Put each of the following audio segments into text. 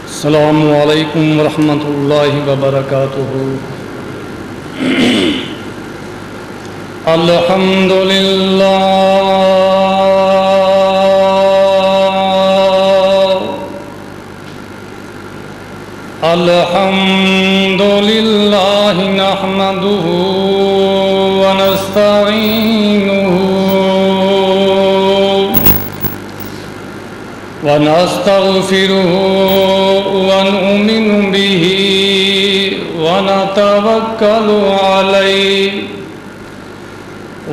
السلام علیکم ورحمۃ اللہ وبرکاتہ۔ الحمد للہ نحمدہ ونستعینہ ونستغفرہ ونؤمن به ونتوکل علیہ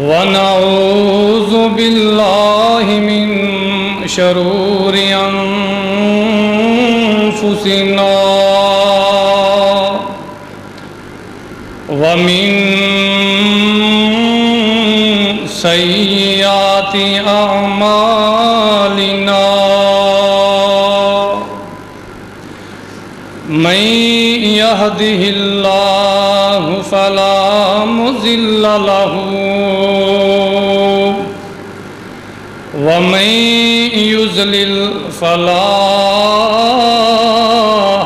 ونعوذ باللہ من شرور انفسنا ومن سیئات اعمالنا من يهده الله فلا مضل له ومن يضلل فلا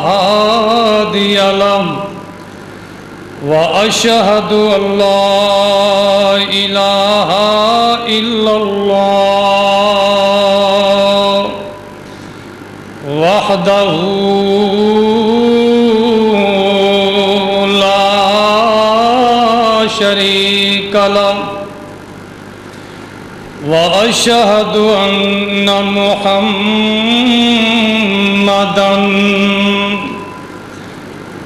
هادي له وأشهد أن لا إله إلا الله وحده شریک له واشهد ان محمدا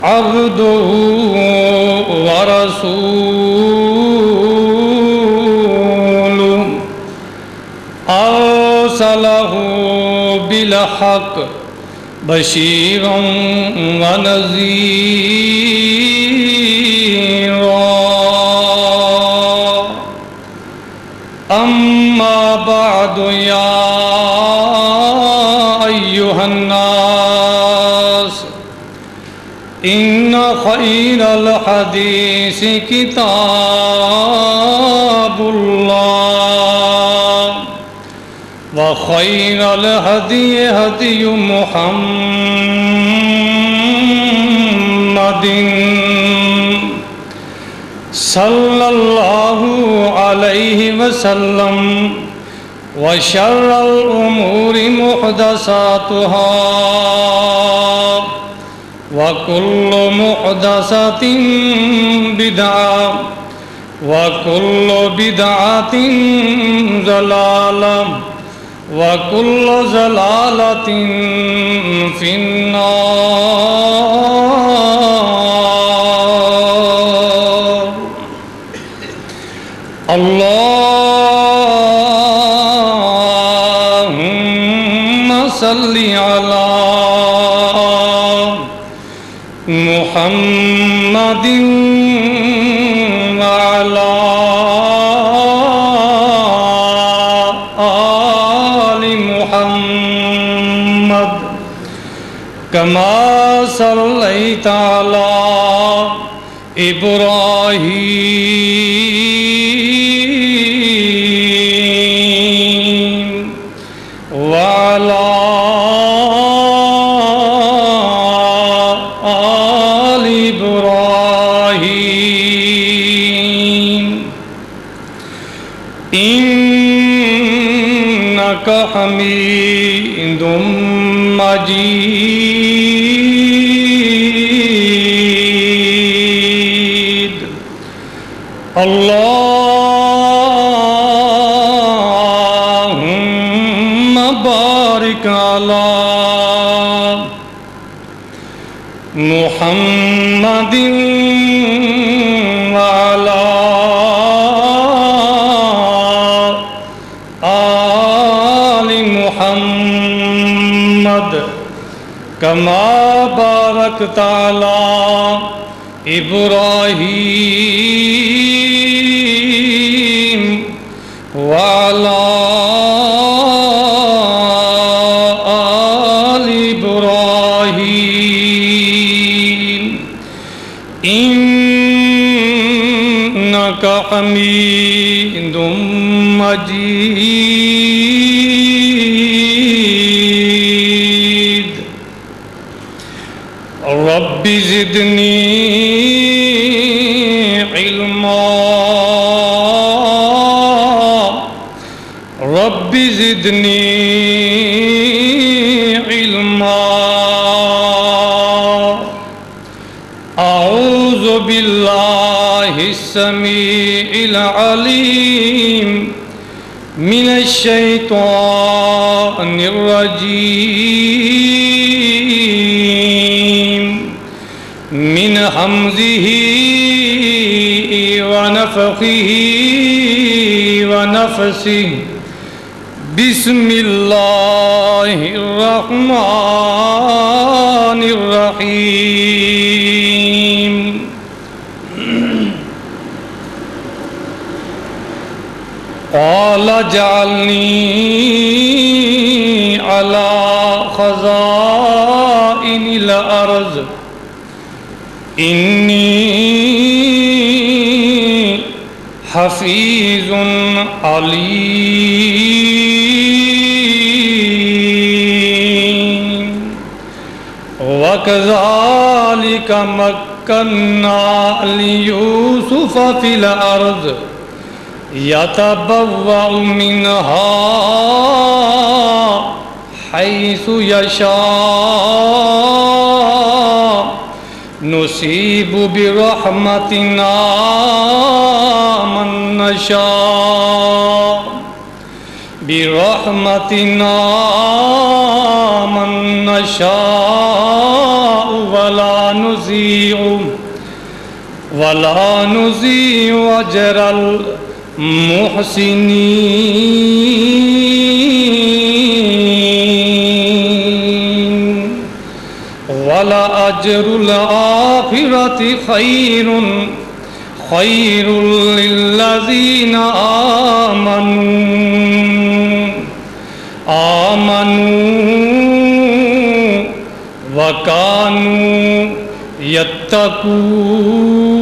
عبده ورسوله ارسله بالحق بشيرا ونذيرا اما بعد یا ایھا الناس ان خیر الحدیث کتاب اللہ وخیر الہدی ہدی محمد صلی اللہ علیہ وسلم وشر الامور محدثاتها وكل محدثة بدعة وكل بدعة ضلالة وكل ضلالة في النار۔ اللهم صل على محمد وعلى آل محمد كما صليت على إبراهيم وعلى آل إبراهيم إنك حميد مجيد۔ اللهم بارك على محمد وعلى آل محمد كما باركت على إبراهيم وعلى آل إبراهيم إنك إنك حميد مجيد رب زدني علما رب زدني علما أعوذ بالله السميع العليم من الشيطان الرجيم من همزه ونفخه ونفسه بسم الله الرحمن الرحيم قال اجعلني على خزائن الأرض إني حفيظ عليم وكذلك مكنا ليوسف في الأرض يتبوأ منها حيث يشاء نصيب برحمتنا من نشاء برحمتنا من نشاء ولا نضيع أجر المحسنين ولأجر الآخرة خير للذين آمنوا وكانوا يتقون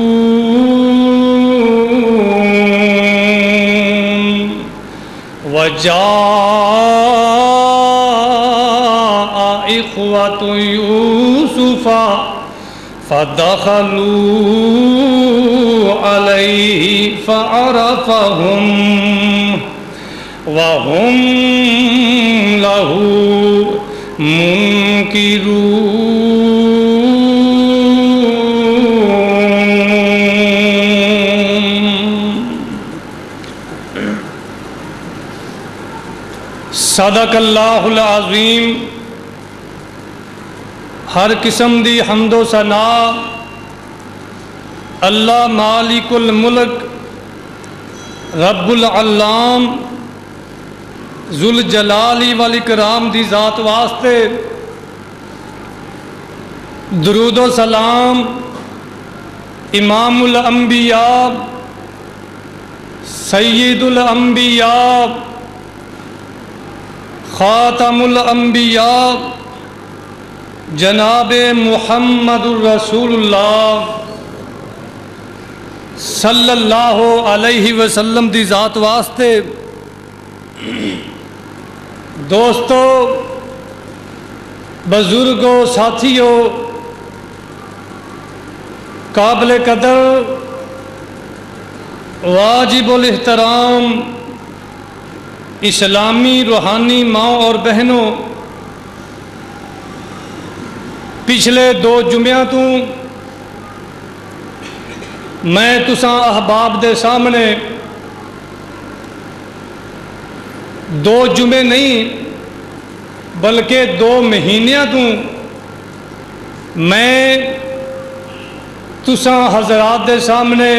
وجاء إخوة يوسف فدخلوا عليه فعرفهم وهم له منكرون صدق اللہ العظیم۔ ہر قسم دی حمد و ثنا اللہ مالک الملک رب العلام ذوالجلال والاکرام دی ذات واسطے درود و سلام امام الانبیاء سید الانبیاء خاتم الانبیاء جناب محمد الرسول اللہ صلی اللہ علیہ وسلم دی ذات واسطے دوستو، بزرگوں، ساتھیوں، قابل قدر واجب الاحترام اسلامی روحانی ماں اور بہنوں، پچھلے 2 جمعہ تو میں تساں احباب دے سامنے 2 جمعے نہیں بلکہ 2 مہینیاں تو میں تساں حضرات دے سامنے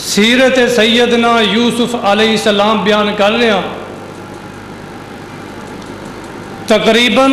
سیرت سیدنا یوسف علیہ السلام بیان کر رہا۔ تقریباً